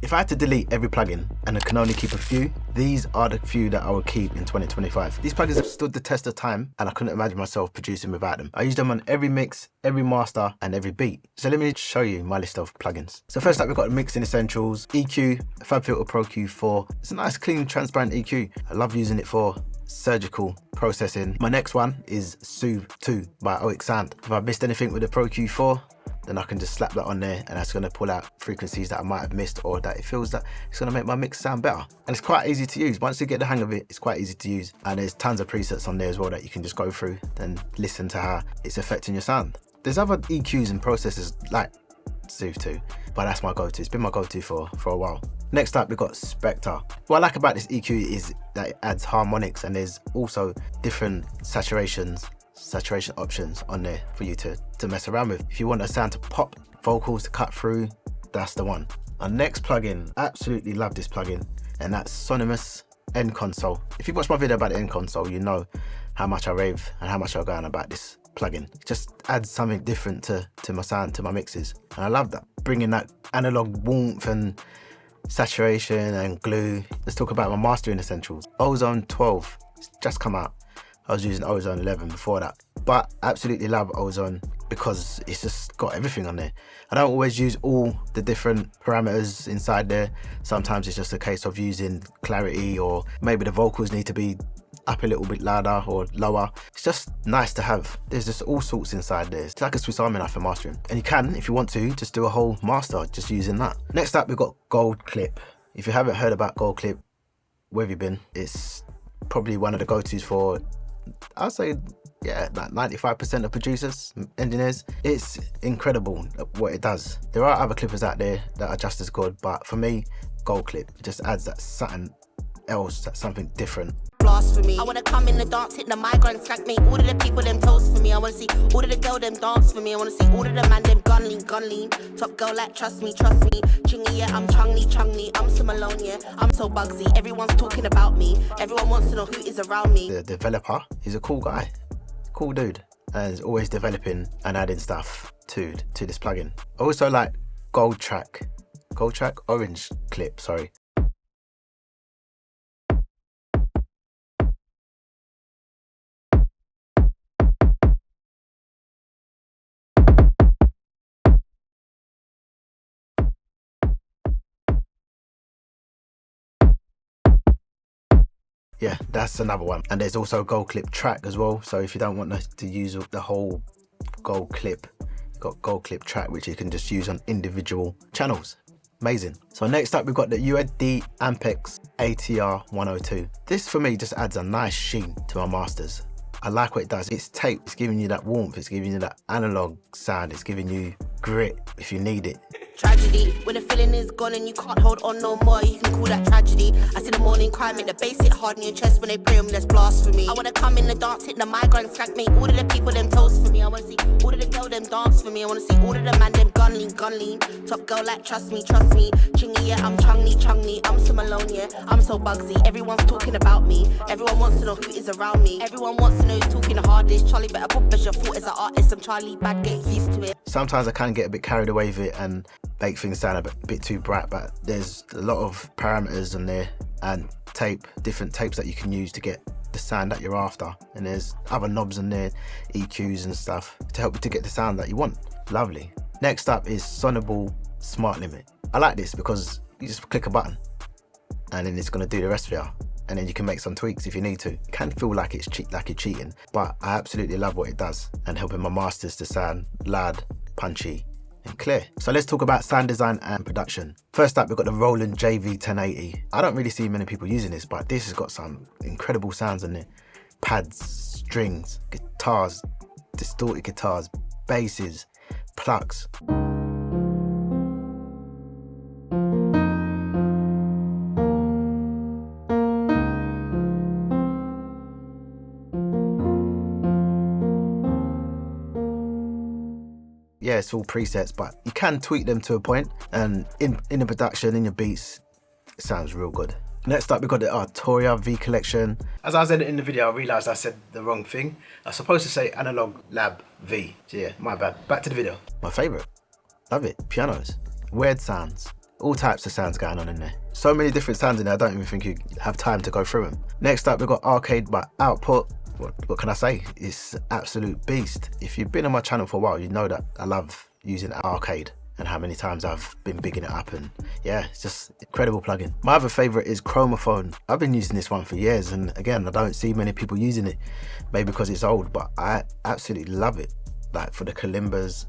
If I had to delete every plugin and I can only keep a few, these are the few that I will keep in 2025. These plugins have stood the test of time and I couldn't imagine myself producing without them. I use them on every mix, every master and every beat. So let me show you my list of plugins. So first up, we've got Mixing Essentials, EQ, FabFilter Pro Q4. It's a nice, clean, transparent EQ. I love using it for surgical processing. My next one is Soothe 2 by OX Sound. If I missed anything with the Pro Q4, then I can just slap that on there and that's gonna pull out frequencies that I might have missed or that it feels that it's gonna make my mix sound better. And it's quite easy to use. Once you get the hang of it, it's quite easy to use. And there's tons of presets on there as well that you can just go through and listen to how it's affecting your sound. There's other EQs and processors like Soothe 2, but that's my go-to. It's been my go-to for a while. Next up, we've got Spectre. What I like about this EQ is that it adds harmonics and there's also different saturation options on there for you to mess around with. If you want a sound to pop, vocals to cut through, that's the one. Our next plugin, absolutely love this plugin, and that's Sonymous End Console. If you watched my video about the End Console, you know how much I rave and how much I go on about this plugin. It just adds something different to my sound, to my mixes, and I love that. Bringing that analog warmth and saturation and glue. Let's talk about my mastering essentials. Ozone 12, it's just come out. I was using Ozone 11 before that, but absolutely love Ozone because it's just got everything on there. I don't always use all the different parameters inside there. Sometimes it's just a case of using clarity, or maybe the vocals need to be up a little bit louder or lower. It's just nice to have. There's just all sorts inside there. It's like a Swiss Army knife for mastering. And you can, if you want to, just do a whole master just using that. Next up, we've got Gold Clip. If you haven't heard about Gold Clip, where have you been? It's probably one of the go-tos for, I'd say, yeah, like 95% of producers, engineers. It's incredible what it does. There are other clippers out there that are just as good, but for me, Gold Clip just adds that something else, that something different. For me, I wanna come in the dance, hit the migrant, skank me. All of the people them toast for me. I wanna see all of the girl them dance for me. I wanna see all of the man them gun lean. Top girl like trust me. Chingy, yeah, I'm chungly. I'm so Malone, yeah, I'm so Bugsy. Everyone's talking about me. Everyone wants to know who is around me. The developer is a cool guy, cool dude, and is always developing and adding stuff to this plugin. I also like Gold Track, Orange Clip, sorry. Yeah, that's another one. And there's also Gold Clip Track as well. So if you don't want to use the whole Gold Clip, you've got Gold Clip Track, which you can just use on individual channels. Amazing. So next up, we've got the UAD Ampex ATR 102. This for me just adds a nice sheen to my masters. I like what it does. It's tape, it's giving you that warmth, it's giving you that analog sound, it's giving you grit if you need it. Tragedy, when the feeling is gone and you can't hold on no more, you can call that tragedy. I see the morning cry, make the bass hit hard in your chest when they pray them, that's blasphemy. I wanna come in the dance, hit the migrant, skank me. All of the people them toast for me. I wanna see all of the girl them dance for me. I wanna see all of the man them gun lean. Top girl like trust me. Chingy, yeah, I'm chungly. I'm so Malone, yeah, I'm so Bugsy. Everyone's talking about me. Everyone wants to know who is around me. Everyone wants to know who's talking the hardest. Charlie better put as your foot as an artist. I'm Charlie bad, get used to it. Sometimes I can get a bit carried away with it and make things sound a bit too bright, but there's a lot of parameters on there and different tapes that you can use to get the sound that you're after. And there's other knobs on there, EQs and stuff to help you to get the sound that you want. Lovely. Next up is Sonable Smart Limit. I like this because you just click a button and then it's going to do the rest for you. And then you can make some tweaks if you need to. It can feel like it's like you're cheating, but I absolutely love what it does and helping my masters to sound loud, punchy, and clear. So let's talk about sound design and production. First up, we've got the Roland JV 1080. I don't really see many people using this, but this has got some incredible sounds in there. Pads, strings, guitars, distorted guitars, basses, plucks. Yeah, it's all presets, but you can tweak them to a point, and in the production, in your beats, it sounds real good. Next up, we've got the Arturia V Collection. As I was editing the video, I realised I said the wrong thing. I was supposed to say Analog Lab V. So yeah, my bad. Back to the video. My favourite. Love it. Pianos. Weird sounds. All types of sounds going on in there. So many different sounds in there, I don't even think you have time to go through them. Next up, we've got Arcade by Output. What can I say? It's an absolute beast. If you've been on my channel for a while, you know that I love using Arcade and how many times I've been bigging it up, and yeah, it's just incredible plugin. My other favorite is Chromophone. I've been using this one for years, and again, I don't see many people using it, maybe because it's old, but I absolutely love it. Like for the Kalimbas.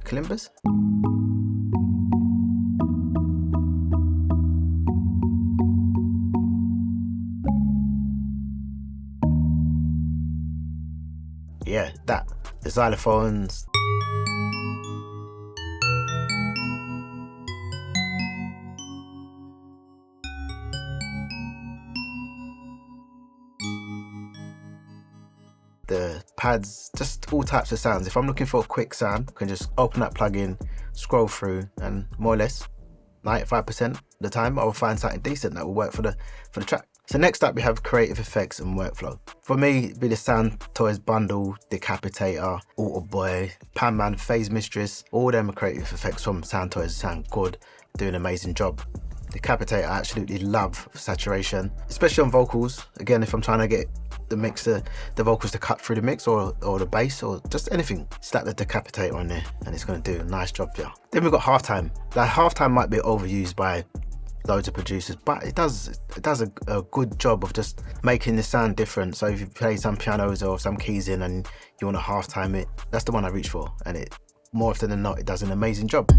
Yeah, that. The xylophones. The pads, just all types of sounds. If I'm looking for a quick sound, I can just open that plugin, scroll through, and more or less 95% of the time I'll find something decent that will work for the track. So next up we have Creative Effects and Workflow. For me, it'd be the Sound Toys Bundle, Decapitator, Auto Boy, Pan Man, Phase Mistress. All them are creative effects from Sound Toys, sound good, do an amazing job. Decapitator I absolutely love for saturation, especially on vocals. Again, if I'm trying to get the mixer, the vocals to cut through the mix or the bass or just anything, slap the Decapitator on there and it's going to do a nice job for you. Then we've got Halftime. That Halftime might be overused by loads of producers, but it does a good job of just making the sound different. So if you play some pianos or some keys in and you want to halftime it, that's the one I reach for, and it more often than not it does an amazing job.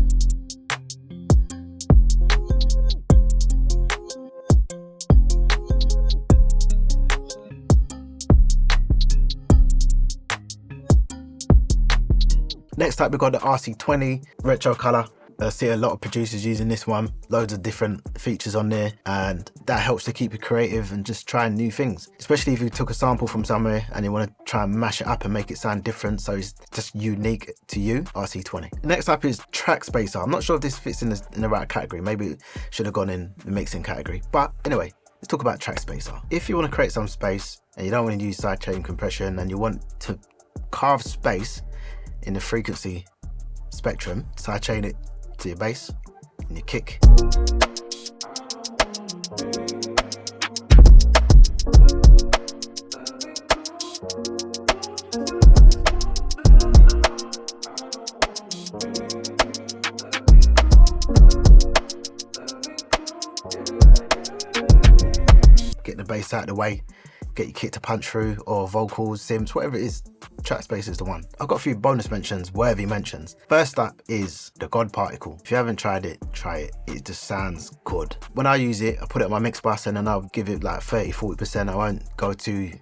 Next up we've got the RC20 Retro Color. I see a lot of producers using this one, loads of different features on there, and that helps to keep you creative and just trying new things, especially if you took a sample from somewhere and you want to try and mash it up and make it sound different so it's just unique to you. RC20. Next up is Track Spacer. I'm not sure if this fits in the right category, maybe it should have gone in the mixing category, but anyway, let's talk about Track Spacer. If you want to create some space and you don't want to use sidechain compression and you want to carve space in the frequency spectrum, sidechain it to your bass and your kick. Get the bass out of the way, get your kick to punch through, or vocals, sims, whatever it is. Track Spacer is the one. I've got a few bonus mentions, worthy mentions. First up is the God Particle. If you haven't tried it, try it. It just sounds good. When I use it, I put it on my mix bus and then I'll give it like 30-40%. I won't go too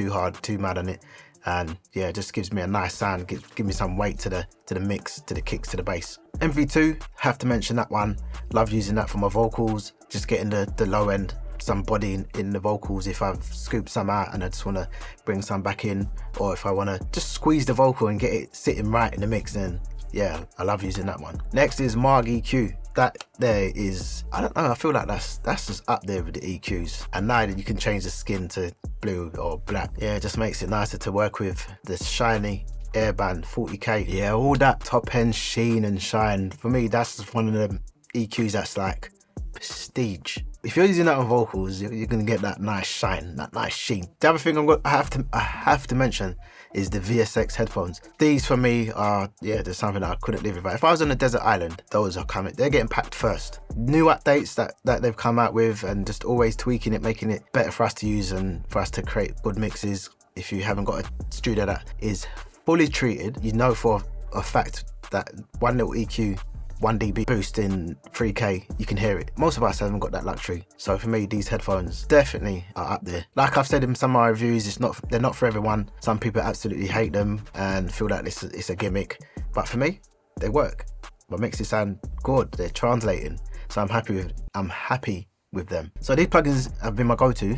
hard, too mad on it. And yeah, it just gives me a nice sound, give me some weight to the mix, to the kicks, to the bass. MV2, have to mention that one. Love using that for my vocals, just getting the low end, some body in the vocals if I've scooped some out and I just want to bring some back in, or if I want to just squeeze the vocal and get it sitting right in the mix, then yeah, I love using that one. Next is Marg EQ. That there is, I don't know, I feel like that's just up there with the EQs. And now that you can change the skin to blue or black, yeah, it just makes it nicer to work with. The shiny Airband 40K, yeah, all that top end sheen and shine, for me that's one of the EQs that's like prestige. If you're using that on vocals, you're gonna get that nice shine, that nice sheen. The other thing I have to mention is the VSX headphones. These for me are, yeah, there's something that I couldn't live without. If I was on a desert island, those are coming. They're getting packed first. New updates that they've come out with, and just always tweaking it, making it better for us to use and for us to create good mixes. If you haven't got a studio that is fully treated, you know for a fact that one little EQ, 1 dB boost in 3K, you can hear it. Most of us haven't got that luxury. So for me, these headphones definitely are up there. Like I've said in some of my reviews, they're not for everyone. Some people absolutely hate them and feel like it's a gimmick. But for me, they work. My mixes sound good. They're translating. So I'm happy with them. So these plugins have been my go-to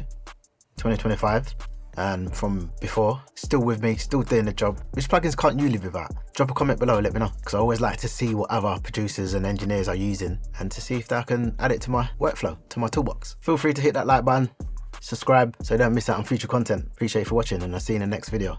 2025. And from before, still with me, still doing the job. Which plugins can't you live without? Drop a comment below, let me know, because I always like to see what other producers and engineers are using and to see if I can add it to my workflow, to my toolbox. Feel free to hit that like button, subscribe so you don't miss out on future content. Appreciate you for watching, and I'll see you in the next video.